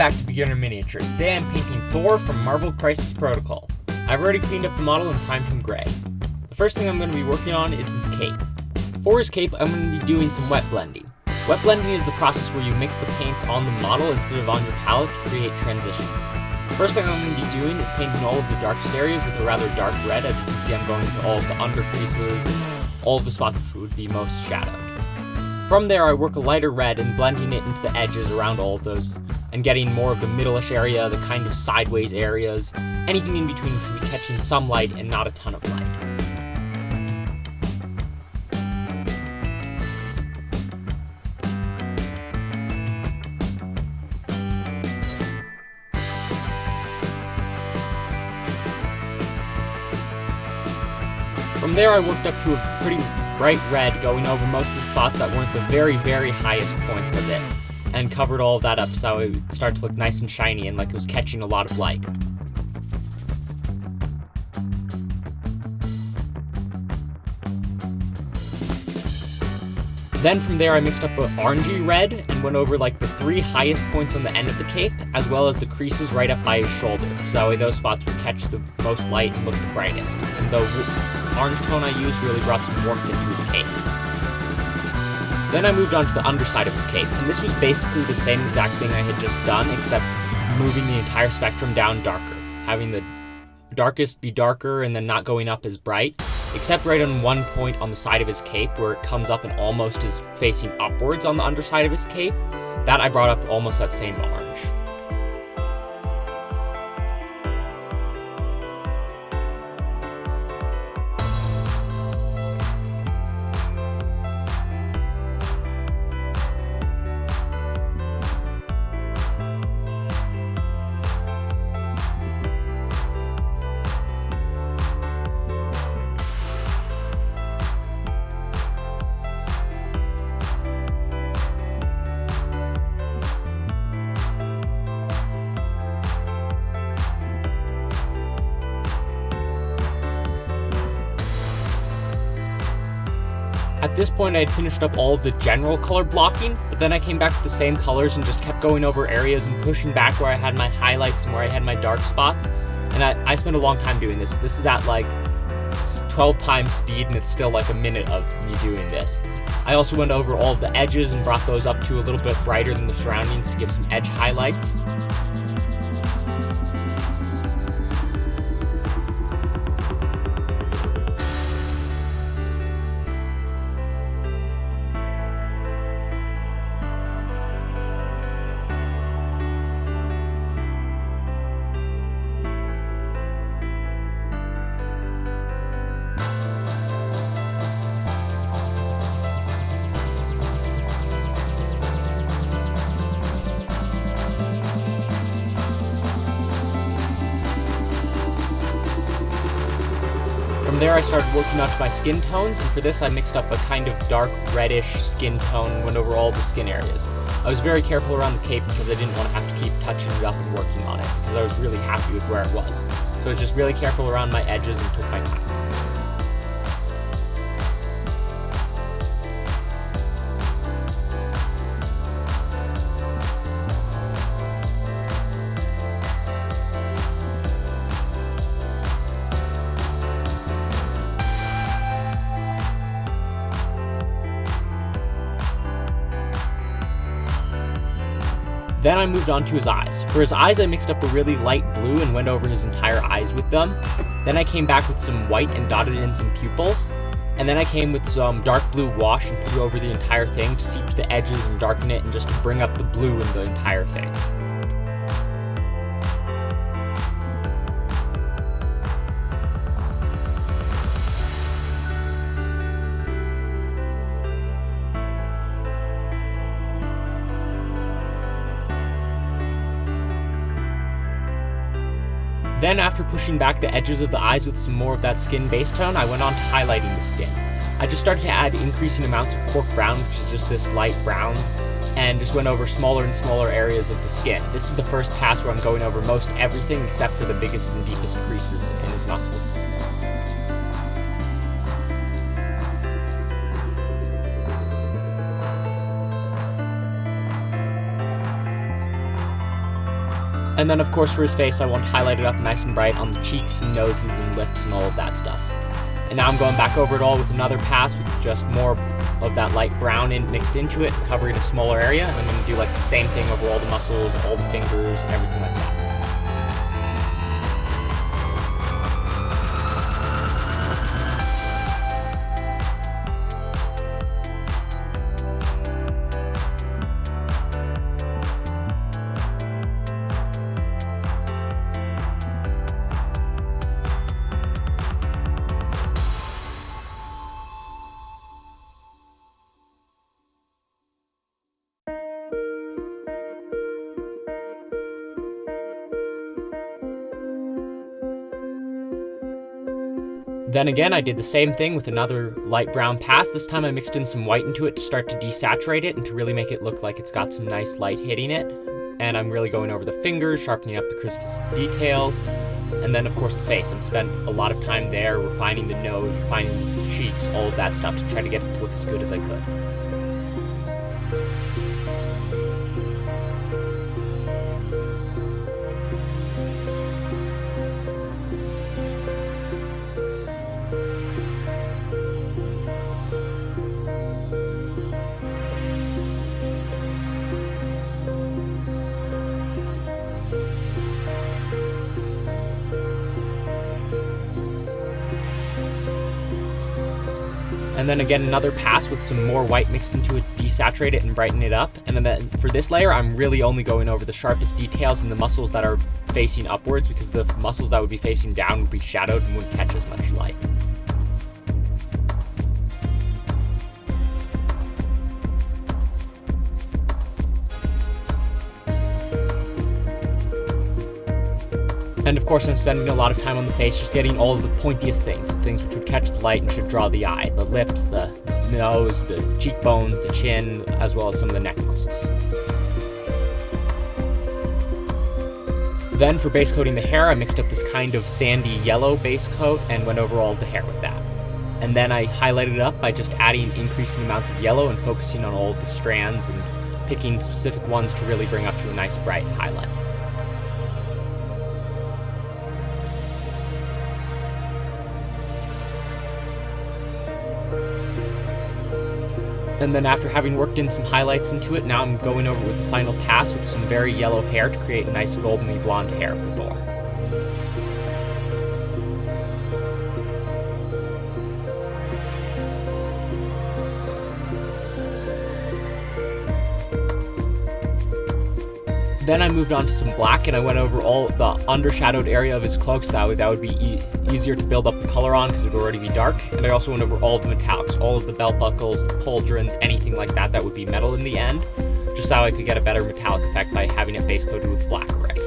back to Beginner Miniatures. Today I'm painting Thor from Marvel Crisis Protocol. I've already cleaned up the model and primed him gray. The first thing I'm going to be working on is his cape. For his cape, I'm going to be doing some wet blending. Wet blending is the process where you mix the paints on the model instead of on your palette to create transitions. The first thing I'm going to be doing is painting all of the darkest areas with a rather dark red. As you can see, I'm going to all of the under creases and all of the spots which would be most shadowed. From there, I work a lighter red and blending it into the edges around all of those, and getting more of the middle-ish area, the kind of sideways areas. Anything in between should be catching some light and not a ton of light. From there, I worked up to a pretty bright red, going over most of the spots that weren't the very, very highest points of it, and covered all of that up so it would start to look nice and shiny and like it was catching a lot of light. Then from there I mixed up an orangey red and went over like the three highest points on the end of the cape, as well as the creases right up by his shoulder, so that way those spots would catch the most light and look the brightest. And the orange tone I used really brought some warmth into his cape. Then I moved on to the underside of his cape, and this was basically the same exact thing I had just done, except moving the entire spectrum down darker, having the darkest be darker and then not going up as bright, except right on one point on the side of his cape where it comes up and almost is facing upwards on the underside of his cape. That I brought up almost that same orange. At this point, I had finished up all of the general color blocking, but then I came back with the same colors and just kept going over areas and pushing back where I had my highlights and where I had my dark spots. And I spent a long time doing this. This is at like 12 times speed, and it's still like a minute of me doing this. I also went over all of the edges and brought those up to a little bit brighter than the surroundings to give some edge highlights. From there I started working onto my skin tones, and for this I mixed up a kind of dark reddish skin tone and went over all the skin areas. I was very careful around the cape because I didn't want to have to keep touching it up and working on it, because I was really happy with where it was. So I was just really careful around my edges and took my time. Then I moved on to his eyes. For his eyes, I mixed up a really light blue and went over his entire eyes with them. Then I came back with some white and dotted in some pupils. And then I came with some dark blue wash and put it over the entire thing to seep the edges and darken it and just to bring up the blue in the entire thing. Then after pushing back the edges of the eyes with some more of that skin base tone, I went on to highlighting the skin. I just started to add increasing amounts of cork brown, which is just this light brown, and just went over smaller and smaller areas of the skin. This is the first pass where I'm going over most everything except for the biggest and deepest creases in his muscles. And then of course for his face, I want to highlight it up nice and bright on the cheeks and noses and lips and all of that stuff. And now I'm going back over it all with another pass with just more of that light brown mixed into it, covering a smaller area. And I'm going to do like the same thing over all the muscles, all the fingers, and everything like that. Then again, I did the same thing with another light brown pass. This time I mixed in some white into it to start to desaturate it and to really make it look like it's got some nice light hitting it. And I'm really going over the fingers, sharpening up the crispest details. And then of course the face. I've spent a lot of time there, refining the nose, refining the cheeks, all of that stuff to try to get it to look as good as I could. And then again, another pass with some more white mixed into it, desaturate it and brighten it up. And then for this layer, I'm really only going over the sharpest details and the muscles that are facing upwards, because the muscles that would be facing down would be shadowed and wouldn't catch as much light. And of course I'm spending a lot of time on the face, just getting all of the pointiest things, the things which would catch the light and should draw the eye. The lips, the nose, the cheekbones, the chin, as well as some of the neck muscles. Then for base coating the hair, I mixed up this kind of sandy yellow base coat and went over all of the hair with that. And then I highlighted it up by just adding increasing amounts of yellow and focusing on all of the strands and picking specific ones to really bring up to a nice bright highlight. And then after having worked in some highlights into it, now I'm going over with the final pass with some very yellow hair to create a nice goldenly blonde hair for Thor. Then I moved on to some black and I went over all the undershadowed area of his cloak so that would be easier to build up the color on because it would already be dark. And I also went over all of the metallics, all of the belt buckles, the pauldrons, anything like that that would be metal in the end, just so I could get a better metallic effect by having it base coated with black already.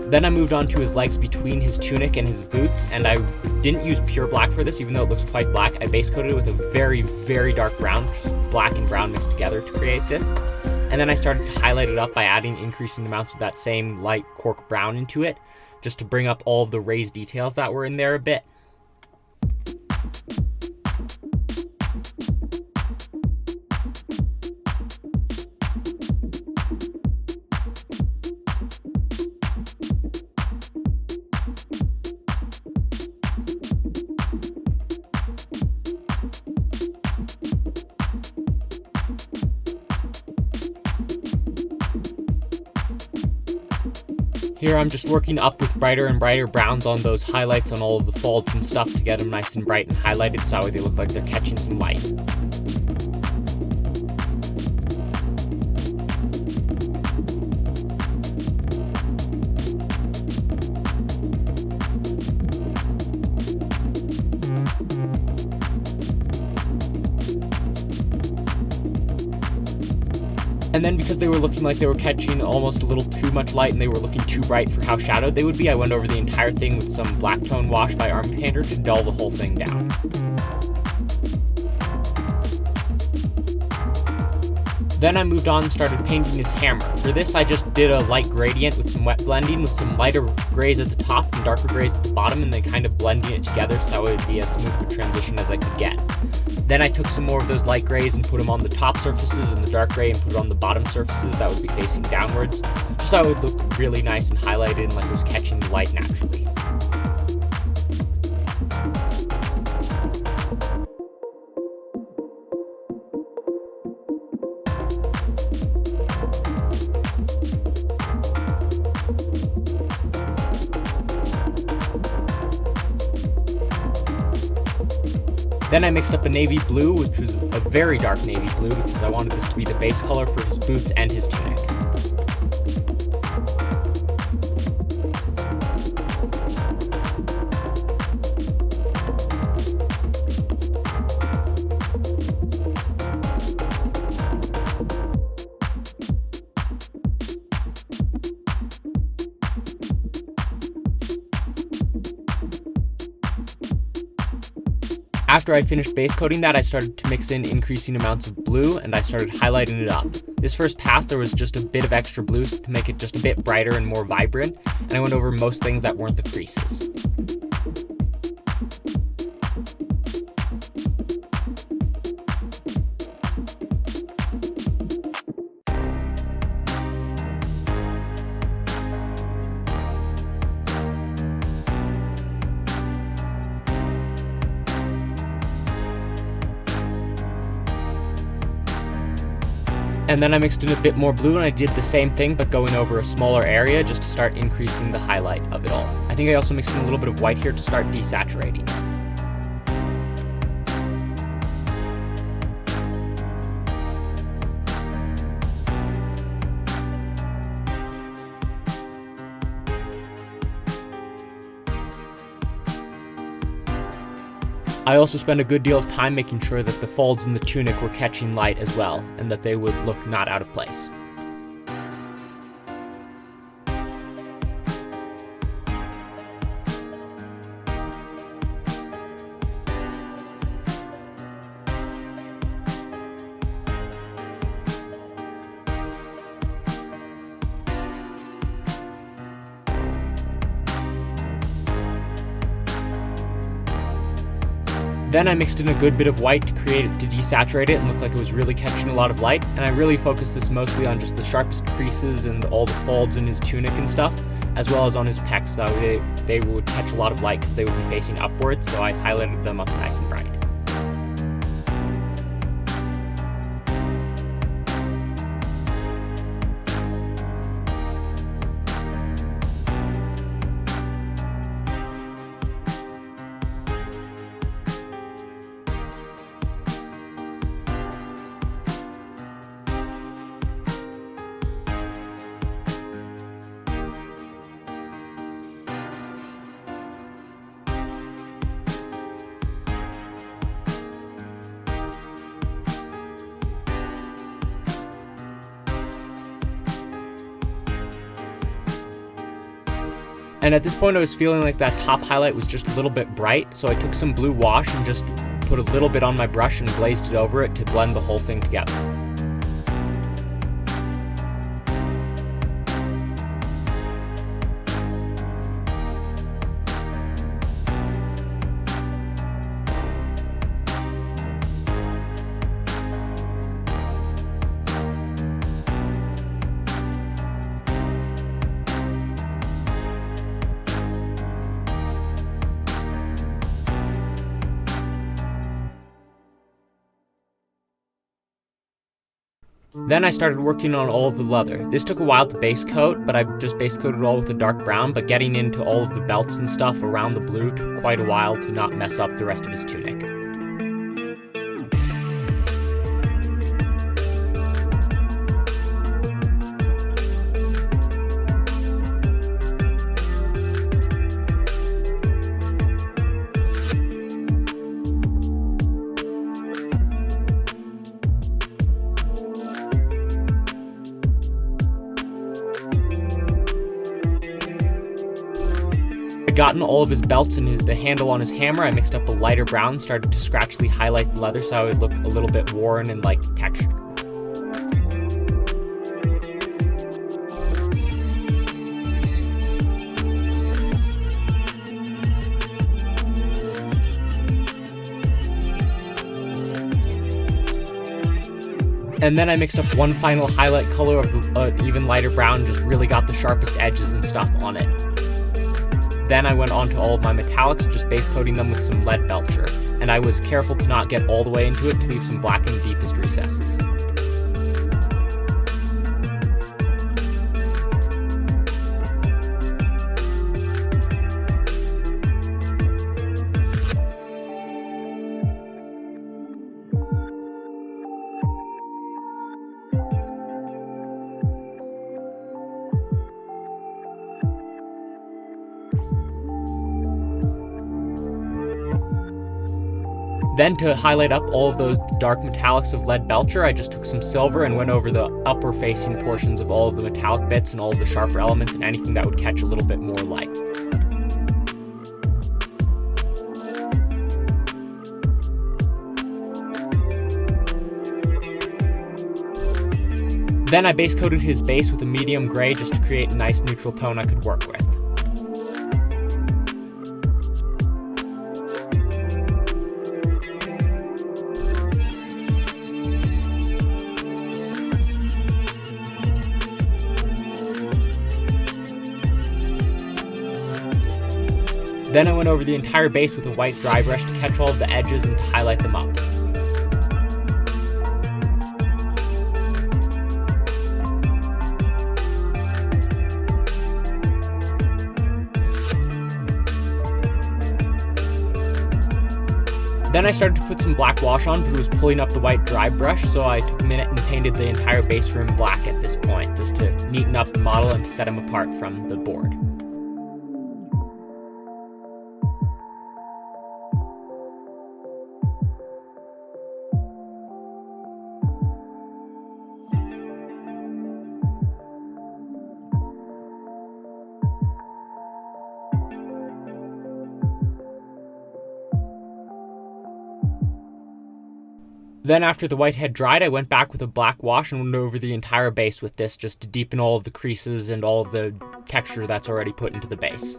Then I moved on to his legs between his tunic and his boots, and I didn't use pure black for this, even though it looks quite black. I base coated it with a very, very dark brown, just black and brown mixed together to create this. And then I started to highlight it up by adding increasing amounts of that same light cork brown into it, just to bring up all of the raised details that were in there a bit. Here I'm just working up with brighter and brighter browns on those highlights on all of the folds and stuff to get them nice and bright and highlighted so they look like they're catching some light. And then because they were looking like they were catching almost a little too much light and they were looking too bright for how shadowed they would be, I went over the entire thing with some black tone wash by Army Painter to dull the whole thing down. Then I moved on and started painting his hammer. For this I just did a light gradient with some wet blending with some lighter grays at the top and darker grays at the bottom, and then kind of blending it together so it would be as smooth a transition as I could get. Then I took some more of those light grays and put them on the top surfaces and the dark gray and put it on the bottom surfaces that would be facing downwards, just so it would look really nice and highlighted and like it was catching the light naturally. Then I mixed up a navy blue, which was a very dark navy blue because I wanted this to be the base color for his boots and his tunic. After I finished base coating that, I started to mix in increasing amounts of blue and I started highlighting it up. This first pass there was just a bit of extra blue to make it just a bit brighter and more vibrant, and I went over most things that weren't the creases. And then I mixed in a bit more blue and I did the same thing but going over a smaller area just to start increasing the highlight of it all. I think I also mixed in a little bit of white here to start desaturating. I also spent a good deal of time making sure that the folds in the tunic were catching light as well, and that they would look not out of place. Then I mixed in a good bit of white to desaturate it and look like it was really catching a lot of light, and I really focused this mostly on just the sharpest creases and all the folds in his tunic and stuff, as well as on his pecs, so they would catch a lot of light because they would be facing upwards, so I highlighted them up nice and bright. And at this point I was feeling like that top highlight was just a little bit bright, so I took some blue wash and just put a little bit on my brush and glazed it over it to blend the whole thing together. Then I started working on all of the leather. This took a while to base coat, but I just base coated it all with a dark brown, but getting into all of the belts and stuff around the blue took quite a while to not mess up the rest of his tunic. Gotten all of his belts and the handle on his hammer, I mixed up a lighter brown, started to scratchily highlight the leather so it would look a little bit worn and like textured. And then I mixed up one final highlight color of the even lighter brown, just really got the sharpest edges and stuff on it. Then I went on to all of my metallics, just base coating them with some lead belcher, and I was careful to not get all the way into it to leave some black in the deepest recesses. Then to highlight up all of those dark metallics of lead belcher, I just took some silver and went over the upper facing portions of all of the metallic bits and all of the sharper elements and anything that would catch a little bit more light. Then I base coated his base with a medium gray just to create a nice neutral tone I could work with. Then I went over the entire base with a white dry brush to catch all of the edges and to highlight them up. Then I started to put some black wash on, but it was pulling up the white dry brush, so I took a minute and painted the entire base room black at this point, just to neaten up the model and to set him apart from the board. Then after the white had dried, I went back with a black wash and went over the entire base with this just to deepen all of the creases and all of the texture that's already put into the base.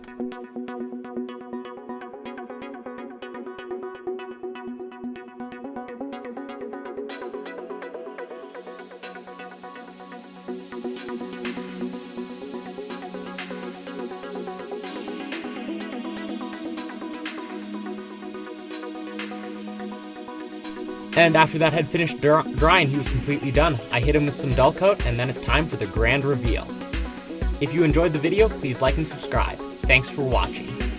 And after that had finished drying, he was completely done. I hit him with some dull coat, and then it's time for the grand reveal. If you enjoyed the video, please like and subscribe. Thanks for watching.